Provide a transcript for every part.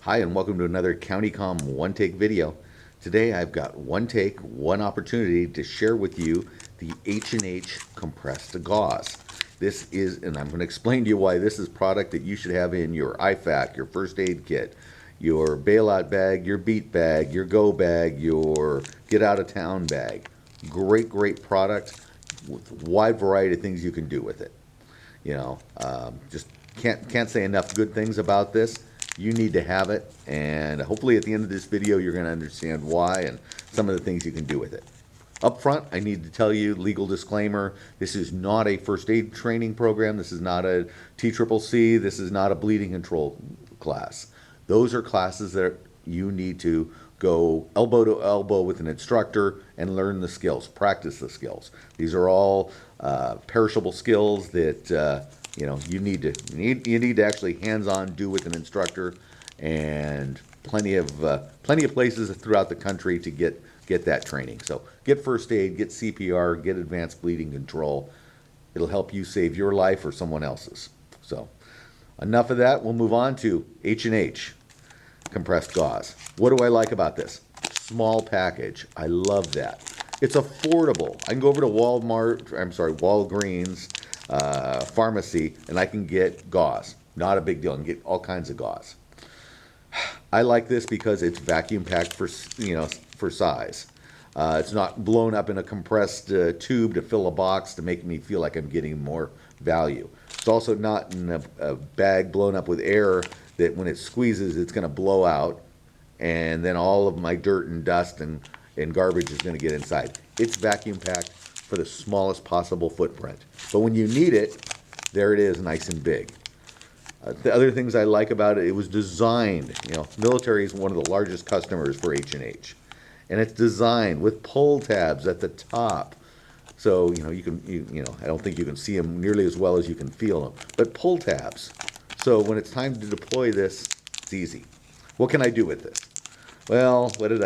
Hi, and welcome to another CountyCom One Take video. Today I've got one take, one opportunity to share with you the H&H compressed gauze. This is, and I'm going to explain to you why this is product that you should have in your IFAC, your first aid kit, your bailout bag, your beat bag, your go bag, your get out of town bag. Great product with a wide variety of things you can do with it. Just can't say enough good things about this. You need to have it, and hopefully at the end of this video you're going to understand why and some of the things you can do with it. Up front, I need to tell you, legal disclaimer, this is not a first aid training program, this is not a TCCC, this is not a bleeding control class. Those are classes that you need to go elbow to elbow with an instructor and learn the skills, practice the skills. These are all perishable skills that you need to actually hands-on do with an instructor, and plenty of places throughout the country to get that training. So get first aid, get CPR, get advanced bleeding control. It'll help you save your life or someone else's. So enough of that. We'll move on to H&H compressed gauze. What do I like about this? Small package. I love that. It's affordable. I can go over to Walgreens pharmacy, and I can get gauze. Not a big deal. I can get all kinds of gauze. I like this because it's vacuum packed for size. It's not blown up in a compressed tube to fill a box to make me feel like I'm getting more value. It's also not in a bag blown up with air that when it squeezes it's going to blow out, and then all of my dirt and dust and garbage is going to get inside. It's vacuum packed for the smallest possible footprint. But when you need it, there it is, nice and big. The other things I like about it, it was designed, military is one of the largest customers for H&H. And it's designed with pull tabs at the top. So, I don't think you can see them nearly as well as you can feel them. But pull tabs. So when it's time to deploy this, it's easy. What can I do with this? Well, what did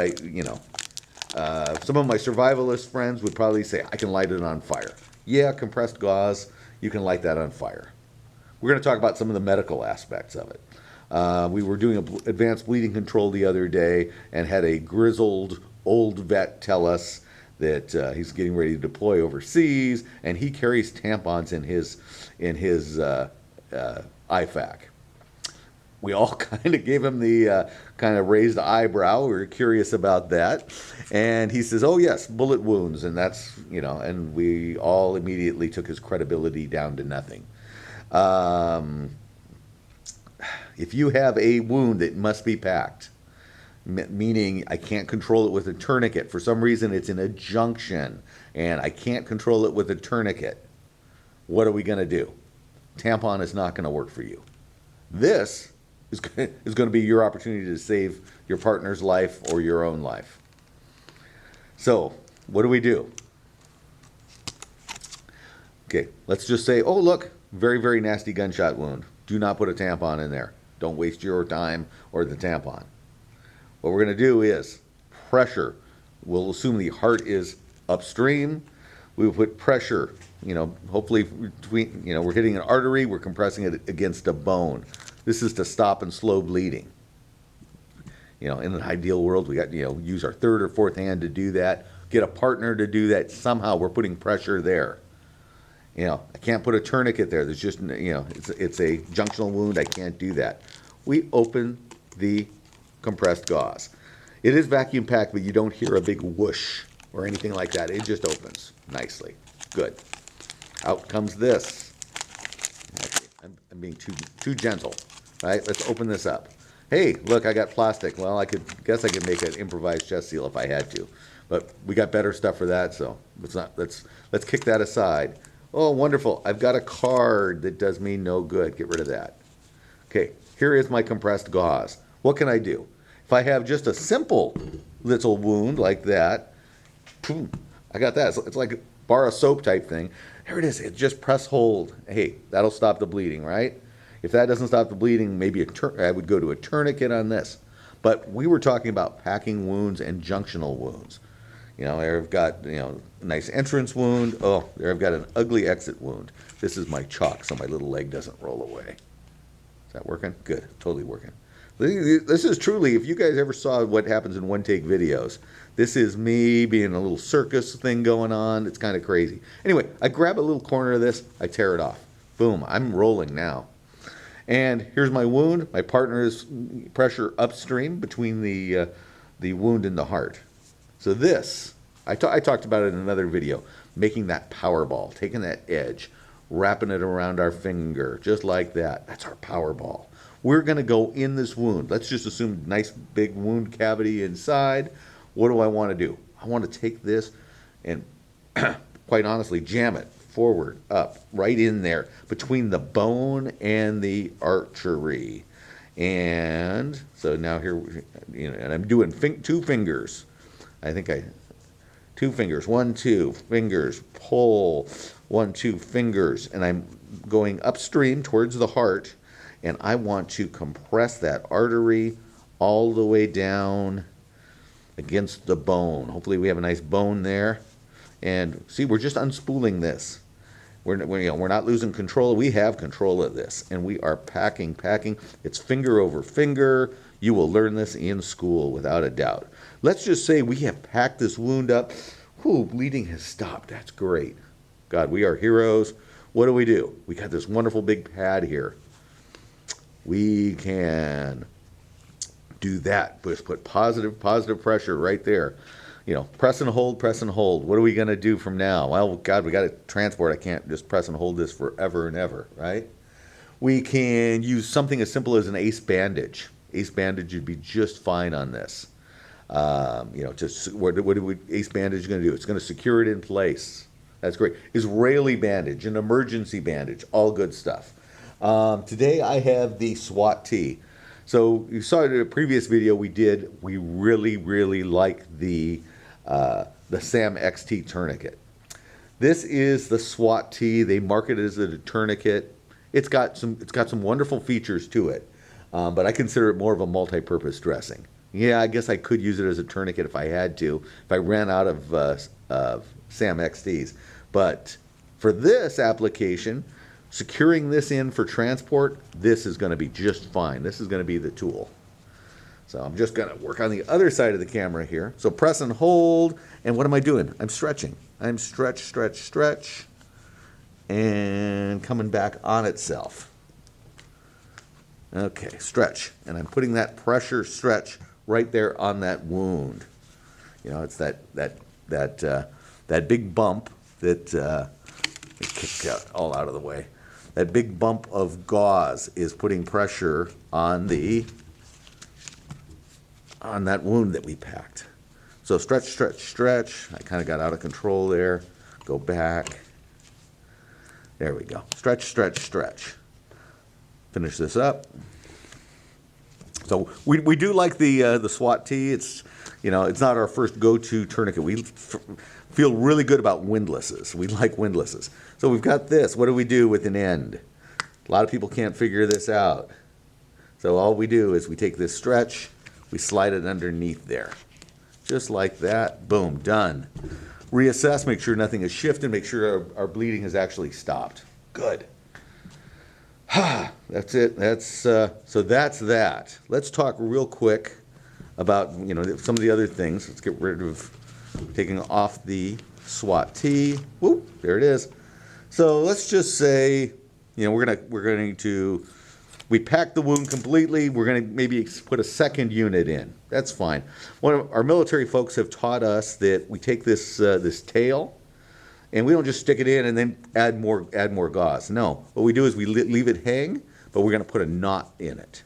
some of my survivalist friends would probably say, I can light it on fire. Yeah, compressed gauze, you can light that on fire. We're going to talk about some of the medical aspects of it. We were doing advanced bleeding control the other day and had a grizzled old vet tell us that he's getting ready to deploy overseas, and he carries tampons in his IFAC. We all kind of gave him the kind of raised eyebrow. We were curious about that. And he says, oh, yes, bullet wounds. And that's, and we all immediately took his credibility down to nothing. If you have a wound that must be packed, meaning I can't control it with a tourniquet. For some reason, it's in a junction, and I can't control it with a tourniquet. What are we going to do? Tampon is not going to work for you. This is going to be your opportunity to save your partner's life or your own life. So, what do we do? Okay, let's just say, oh, look, very nasty gunshot wound. Do not put a tampon in there. Don't waste your time or the tampon. What we're going to do is pressure. We'll assume the heart is upstream. We will put pressure, hopefully between, we're hitting an artery, we're compressing it against a bone. This is to stop and slow bleeding. In an ideal world, we got, use our third or fourth hand to do that, get a partner to do that. Somehow we're putting pressure there. I can't put a tourniquet there. There's just, it's a junctional wound. I can't do that. We open the compressed gauze. It is vacuum packed, but you don't hear a big whoosh or anything like that. It just opens nicely. Good. Out comes this. Okay, I'm being too gentle. All right, let's open this up. Hey, look, I got plastic. Well, I guess I could make an improvised chest seal if I had to, but we got better stuff for that. So let's kick that aside. Oh, wonderful! I've got a card that does me no good. Get rid of that. Okay, here is my compressed gauze. What can I do? If I have just a simple little wound like that, boom, I got that. It's like a bar of soap type thing. There it is. It just press hold. Hey, that'll stop the bleeding, right? If that doesn't stop the bleeding, maybe I would go to a tourniquet on this. But we were talking about packing wounds and junctional wounds. There I've got, a nice entrance wound. Oh, there I've got an ugly exit wound. This is my chalk, so my little leg doesn't roll away. Is that working? Good, totally working. This is truly, if you guys ever saw what happens in one-take videos, this is me being a little circus thing going on. It's kind of crazy. Anyway, I grab a little corner of this, I tear it off. Boom, I'm rolling now. And here's my wound. My partner is pressure upstream between the wound and the heart. So this, I talked about it in another video, making that power ball, taking that edge, wrapping it around our finger, just like that. That's our power ball. We're going to go in this wound. Let's just assume nice big wound cavity inside. What do I want to do? I want to take this and, quite honestly, jam it forward, up, right in there, between the bone and the artery. And so now here, and I'm doing two fingers. Two fingers, 1, 2 fingers, pull, 1, 2 fingers, and I'm going upstream towards the heart, and I want to compress that artery all the way down against the bone. Hopefully we have a nice bone there. And see, we're just unspooling this. We're not losing control. We have control of this, and we are packing. It's finger over finger. You will learn this in school without a doubt. Let's just say we have packed this wound up. Whew, bleeding has stopped. That's great. God, we are heroes. What do? We got this wonderful big pad here. We can do that. Just put positive pressure right there. Press and hold, press and hold. What are we going to do from now? Well, God, we got to transport. I can't just press and hold this forever and ever, right? We can use something as simple as an ace bandage. Ace bandage would be just fine on this. What ace bandage going to do? It's going to secure it in place. That's great. Israeli bandage, an emergency bandage, all good stuff. Today I have the SWAT T. So you saw in a previous video we did. We really like the SAM XT tourniquet. This is the SWAT T. They market it as a tourniquet. It's got some wonderful features to it, but I consider it more of a multi-purpose dressing. Yeah, I guess I could use it as a tourniquet if I had to, if I ran out of SAM XTs. But for this application, securing this in for transport, this is going to be just fine. This is going to be the tool. So I'm just going to work on the other side of the camera here. So press and hold, and what am I doing? I'm stretching. I'm stretch, and coming back on itself. Okay, stretch, and I'm putting that pressure stretch right there on that wound. It's that big bump that kicked all out of the way. That big bump of gauze is putting pressure on that wound that we packed. So stretch. I kind of got out of control there. Go back. There we go. Stretch. Finish this up. So we do like the SWAT T. It's not our first go-to tourniquet. We feel really good about windlasses. We like windlasses. So we've got this. What do we do with an end? A lot of people can't figure this out. So all we do is we take this stretch, we slide it underneath there. Just like that. Boom, done. Reassess, make sure nothing has shifted, make sure our bleeding has actually stopped. Good. That's it. So that's that. Let's talk real quick about some of the other things. Let's get rid of taking off the SWAT T. Whoop, there it is. So let's just say, we packed the wound completely. We're going to maybe put a second unit in. That's fine. One of our military folks have taught us that we take this tail, and we don't just stick it in and then add more gauze. No, what we do is we leave it hang, but we're going to put a knot in it.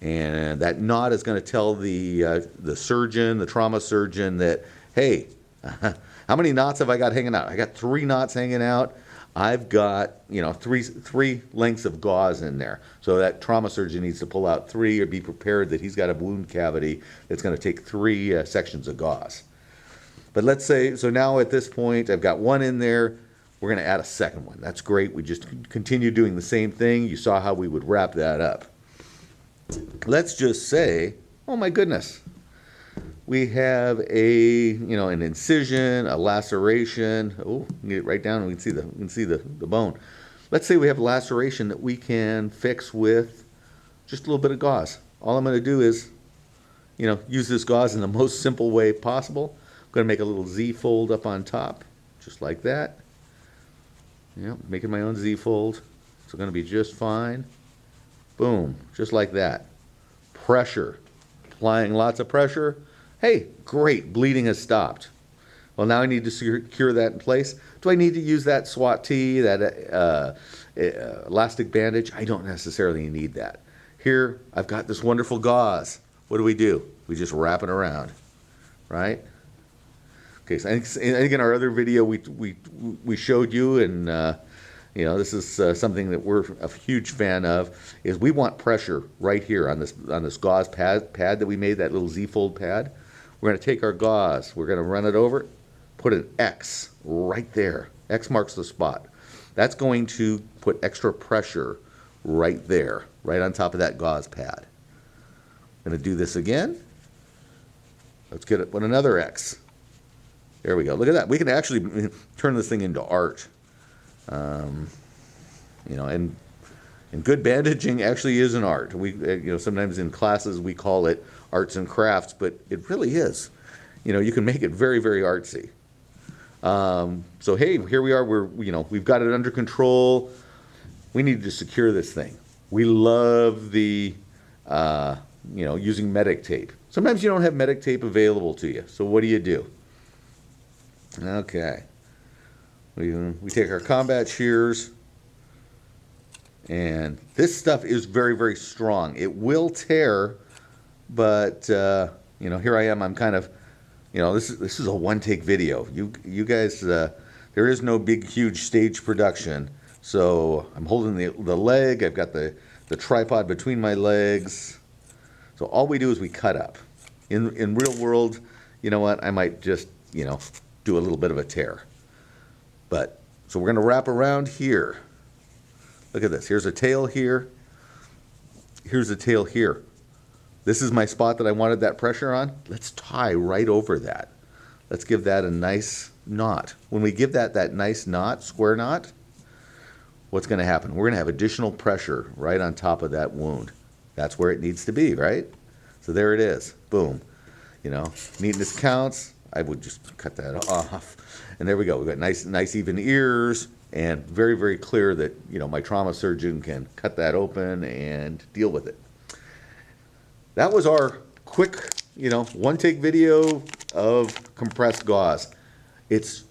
And that knot is going to tell the surgeon, the trauma surgeon, that, hey, how many knots have I got hanging out? I got 3 knots hanging out. I've got, three lengths of gauze in there. So that trauma surgeon needs to pull out 3 or be prepared that he's got a wound cavity that's going to take 3 sections of gauze. But let's say, so now at this point, I've got 1 in there. We're going to add a second one. That's great. We just continue doing the same thing. You saw how we would wrap that up. Let's just say, oh my goodness, we have an incision, a laceration. Oh, get it right down and we can see the bone. Let's say we have a laceration that we can fix with just a little bit of gauze. All I'm going to do is, use this gauze in the most simple way possible. I'm going to make a little Z fold up on top, just like that. Making my own Z fold. It's going to be just fine. Boom, just like that. Pressure, applying lots of pressure. Hey, great, bleeding has stopped. Well, now I need to secure that in place. Do I need to use that SWAT tee, that elastic bandage? I don't necessarily need that. Here, I've got this wonderful gauze. What do? We just wrap it around, right? Okay, so I think in our other video we showed you, and this is something that we're a huge fan of, is we want pressure right here on this gauze pad that we made, that little Z-fold pad. We're going to take our gauze, we're going to run it over, put an X right there. X marks the spot. That's going to put extra pressure right there, right on top of that gauze pad. I'm going to do this again. Let's get it with another X. There we go. Look at that. We can actually turn this thing into art. And good bandaging actually is an art. We, sometimes in classes we call it arts and crafts, but it really is. You can make it very, very artsy. So hey, here we are. We've got it under control. We need to secure this thing. We love the, using medic tape. Sometimes you don't have medic tape available to you. So what do? Okay. We take our combat shears, and this stuff is very, very strong. It will tear, but here I am. I'm kind of, this is a one-take video. You guys, there is no big, huge stage production. So I'm holding the leg. I've got the tripod between my legs. So all we do is we cut up. In real world, you know what? I might just, do a little bit of a tear. But, so we're going to wrap around here. Look at this. Here's a tail here. Here's a tail here. This is my spot that I wanted that pressure on. Let's tie right over that. Let's give that a nice knot. When we give that nice knot, square knot, what's going to happen? We're going to have additional pressure right on top of that wound. That's where it needs to be, right? So there it is. Boom. Neatness counts. I would just cut that off. And there we go. We've got nice even ears, and very, very clear that, my trauma surgeon can cut that open and deal with it. That was our quick, one-take video of compressed gauze. It's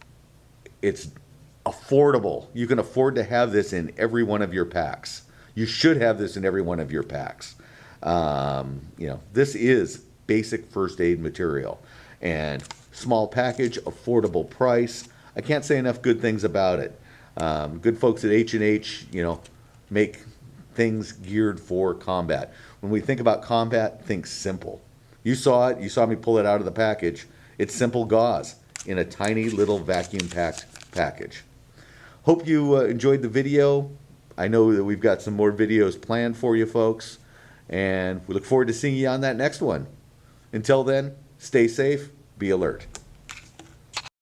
affordable. You can afford to have this in every one of your packs. You should have this in every one of your packs. This is basic first aid material, and small package, affordable price. I can't say enough good things about it. Good folks at H&H, make things geared for combat. When we think about combat, think simple. You saw it. You saw me pull it out of the package. It's simple gauze in a tiny little vacuum-packed package. Hope you enjoyed the video. I know that we've got some more videos planned for you folks, and we look forward to seeing you on that next one. Until then, stay safe, be alert.